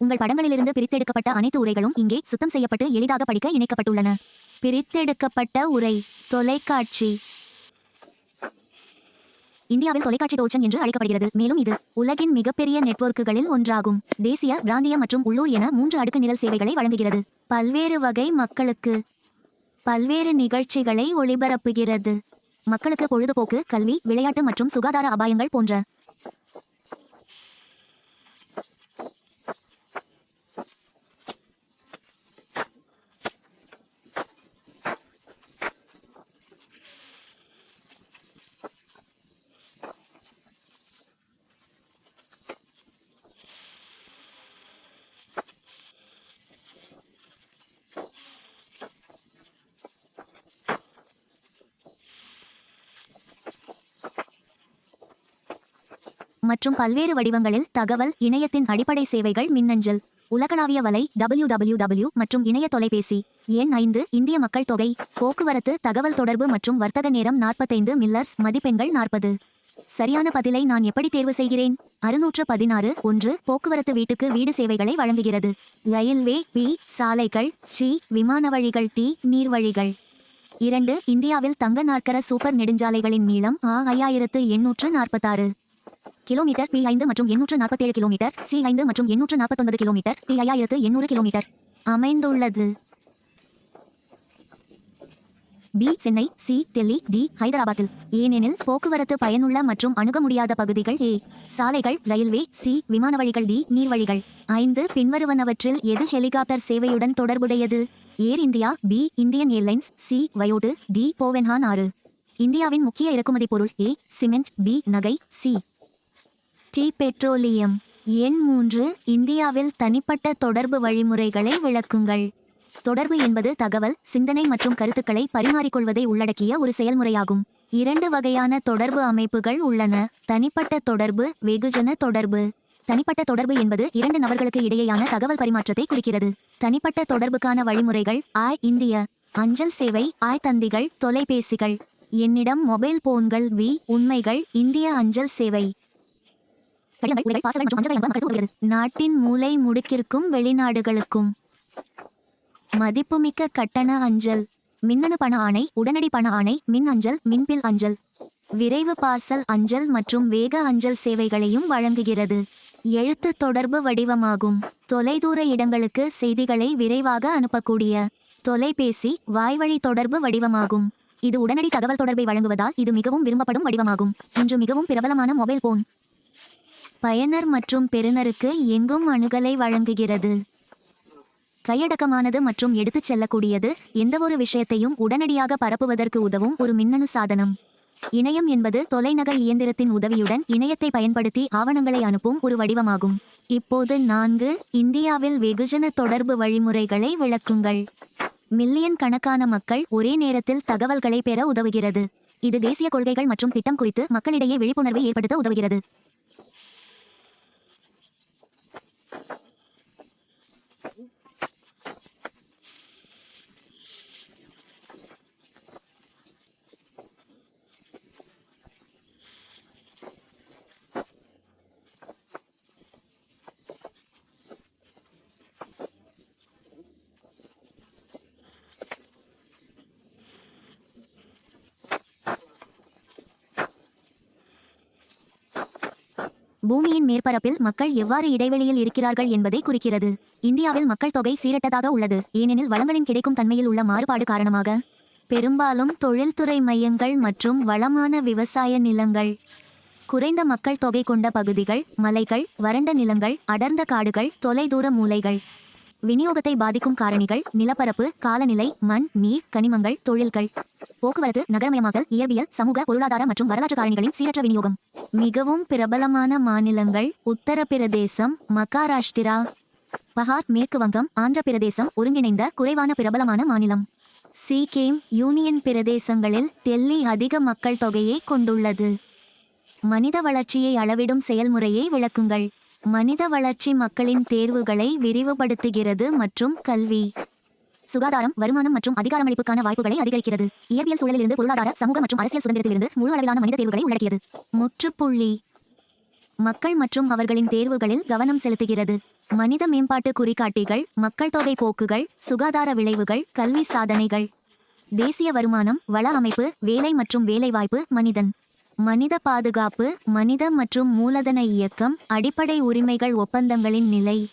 உங்கள் படங்களிலிருந்து பிரித்தெடுக்கப்பட்ட அனைத்து உரைகளும் இங்கே சுத்தம் செய்யப்பட்டு எளிதாக படிக்க இணைக்கப்பட்டுள்ளன. பிரித்தெடுக்கப்பட்ட உரை. தொலைக்காட்சி. இந்தியாவில் தொலைக்காட்சி டோச்சன் என்று அழைக்கப்படுகிறது, மேலும் இது உலகின் மிகப்பெரிய நெட்வொர்க்குகளில் ஒன்றாகும். தேசிய, பிராந்திய மற்றும் உள்ளூர் என 3 அடுக்கு நிரல் சேவைகளை வழங்குகிறது. பல்வேறு வகை மக்களுக்கு பல்வேறு நிகழ்ச்சிகளை ஒளிபரப்புகிறது. மக்களுக்கு பொழுதுபோக்கு, கல்வி, விளையாட்டு மற்றும் சுகாதார அபாயங்கள் போன்ற மற்றும் பல்வேறு வடிவங்களில் தகவல், இணையத்தின் அடிப்படை சேவைகள், மின்னஞ்சல், உலகளாவிய வலை, www மற்றும் இணைய தொலைபேசி. எண் 5. இந்திய மக்கள் தொகை, போக்குவரத்து, தகவல் தொடர்பு மற்றும் வர்த்தக நேரம் 45 மில்லர்ஸ், மதிப்பெண்கள் 40. சரியான பதிலை நான் எப்படி தேர்வு செய்கிறேன்? 616. 1. போக்குவரத்து வீட்டுக்கு வீடு சேவைகளை வழங்குகிறது. ரயில்வே. பி. சாலைகள். சி. விமான வழிகள். டி. நீர்வழிகள். 2. இந்தியாவில் தங்க நாற்கர சூப்பர் நெடுஞ்சாலைகளின் நீளம் 5846 கிலோமீட்டர். பி 5 மற்றும் 847 கிலோமீட்டர். சி 5 மற்றும் 849 கிலோமீட்டர். டி 5800 கிலோமீட்டர் அமைந்துள்ளது. B. Chennai. C. Delhi. D. ஹைதராபாத்தில். ஏனெனில் போக்குவரத்து பயனுள்ள மற்றும் அணுக முடியாத பகுதிகள். ஏ. சாலைகள், ரயில்வே. சி. விமான வழிகள். டி. நீர்வழிகள். 5. பின்வருவனவற்றில் எது ஹெலிகாப்டர் சேவையுடன் தொடர்புடையது? Air India. B. Indian airlines. C. Vayudoot. D. போவென்ஹான் ஆறு. இந்தியாவின் முக்கிய இறக்குமதி பொருள். ஏ. சிமெண்ட். பி. நகை. சி. டி. பெட்ரோலியம். எண் 3. இந்தியாவில் தனிப்பட்ட தொடர்பு வழிமுறைகளை விளக்குங்கள். தொடர்பு என்பது தகவல், சிந்தனை மற்றும் கருத்துக்களை பரிமாறிக்கொள்வதை உள்ளடக்கிய ஒரு செயல்முறையாகும். 2 வகையான தொடர்பு அமைப்புகள் உள்ளன: தனிப்பட்ட தொடர்பு, வெகுஜன தொடர்பு. தனிப்பட்ட தொடர்பு என்பது 2 நபர்களுக்கு இடையேயான தகவல் பரிமாற்றத்தை குறிக்கிறது. தனிப்பட்ட தொடர்புக்கான வழிமுறைகள்: இந்திய அஞ்சல் சேவை. தந்திகள், தொலைபேசிகள். என்னிடம் மொபைல் போன்கள். வி. உண்மைகள். இந்திய அஞ்சல் சேவை நாட்டின் மூலை முடுக்கிற்கும் வெளிநாடுகளுக்கும். மதிப்புமிக்க கட்டண அஞ்சல். மின்னணு பண ஆணை, உடனடி பண ஆணை, மின் அஞ்சல், மின்பில் அஞ்சல், விரைவு பார்சல் அஞ்சல் மற்றும் வேக அஞ்சல் சேவைகளையும் வழங்குகிறது. எழுத்து தொடர்பு வடிவமாகும். தொலைதூர இடங்களுக்கு செய்திகளை விரைவாக அனுப்பக்கூடிய தொலைபேசி, வாய்வழி தொடர்பு வடிவமாகும். இது உடனடி தகவல் தொடர்பை வழங்குவதால் இது மிகவும் விரும்பப்படும் வடிவமாகும். இன்று மிகவும் பிரபலமான மொபைல் போன் பயனர் மற்றும் பெறுநருக்கு எங்கும் அணுகலை வழங்குகிறது. கையடக்கமானது மற்றும் எடுத்துச் செல்லக்கூடியது, எந்தவொரு விஷயத்தையும் உடனடியாக பரப்புவதற்கு உதவும் ஒரு மின்னணு சாதனம். இணையம் என்பது தொலைநகல் இயந்திரத்தின் உதவியுடன் இணையத்தை பயன்படுத்தி ஆவணங்களை அனுப்பும் ஒரு வடிவமாகும். இப்போது 4. இந்தியாவில் வெகுஜன தொடர்பு வழிமுறைகளை விளக்குங்கள். மில்லியன் கணக்கான மக்கள் ஒரே நேரத்தில் தகவல்களை பெற உதவுகிறது. இது தேசிய கொள்கைகள் மற்றும் திட்டம் குறித்து மக்களிடையே விழிப்புணர்வை ஏற்படுத்த உதவுகிறது. பூமியின் மேற்பரப்பில் மக்கள் எவ்வாறு இடைவெளியில் இருக்கிறார்கள் என்பதை குறிக்கிறது. இந்தியாவில் மக்கள் தொகை சீரற்றதாக உள்ளது, ஏனெனில் வளங்களின் கிடைக்கும் தன்மையில் உள்ள மாறுபாடு காரணமாக. பெரும்பாலும் தொழில்துறை மையங்கள் மற்றும் வளமான விவசாய நிலங்கள். குறைந்த மக்கள் தொகை கொண்ட பகுதிகள், மலைகள், வறண்ட நிலங்கள், அடர்ந்த காடுகள், தொலைதூர மூலைகள். விநியோகத்தை பாதிக்கும் காரணிகள்: நிலப்பரப்பு, காலநிலை, மண், நீர், கனிமங்கள், தொழில்கள், போக்குவரத்து, நகரமயமாக்கல், இயற்பியல், சமூக, பொருளாதார மற்றும் வரலாற்று காரணிகளின் சீரற்ற விநியோகம். மிகவும் பிரபலமான மாநிலங்கள்: உத்தரப்பிரதேசம், மகாராஷ்டிரா, பஹார், மேற்கு வங்கம், ஆந்திர பிரதேசம். ஒருங்கிணைந்த குறைவான பிரபலமான மாநிலம். சிக்கிம். யூனியன் பிரதேசங்களில் டெல்லி அதிக மக்கள் தொகையை கொண்டுள்ளது. மனித வளர்ச்சியை அளவிடும் செயல்முறையை விளக்குங்கள். மனித வளர்ச்சி மக்களின் தேர்வுகளை விரிவுபடுத்துகிறது மற்றும் கல்வி, சுகாதாரம், வருமானம் மற்றும் அதிகாரமளிப்புக்கான வாய்ப்புகளை அதிகரிக்கிறது. இயற்பியல் சூழலிலிருந்து பொருளாதார, சமூக மற்றும் அரசியல் சுதந்திரத்திலிருந்து முழு அளவிலான மனித தேர்வுகளை உள்ளடக்கியது. முற்றுப்புள்ளி. மக்கள் மற்றும் அவர்களின் தேர்வுகளில் கவனம் செலுத்துகிறது. மனித மேம்பாட்டு குறிகாட்டிகள், மக்கள் தொகை போக்குகள், சுகாதார விளைவுகள், கல்வி சாதனைகள். தேசிய வருமானம், வள அமைப்பு, வேலை மற்றும் வேலைவாய்ப்பு, மனிதன். மனித பாதுகாப்பு, மனித மற்றும் மூலதன இயக்கம், அடிப்படை உரிமைகள் ஒப்பந்தங்களின் நிலை.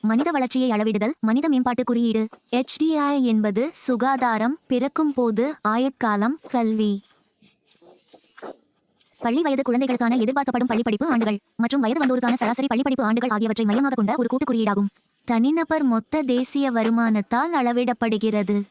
மனித வளர்ச்சியை அளவிடுதல், மனித மேம்பாட்டு குறியீடு. HDI என்பது சுகாதாரம், பிறக்கும் போது, ஆயுட்காலம், கல்வி. பள்ளி வயது குழந்தைகளுக்கான எதிர்பார்க்கப்படும் பள்ளிப்படிப்பு ஆண்டுகள் மற்றும் வயது வந்தோருக்கான சராசரி பள்ளிப்படிப்பு ஆண்டுகள் ஆகியவற்றை மையமாக கொண்ட ஒரு கூட்டு குறியீடாகும். தனிநபர் மொத்த தேசிய வருமானத்தால் அளவிடப்படுகிறது.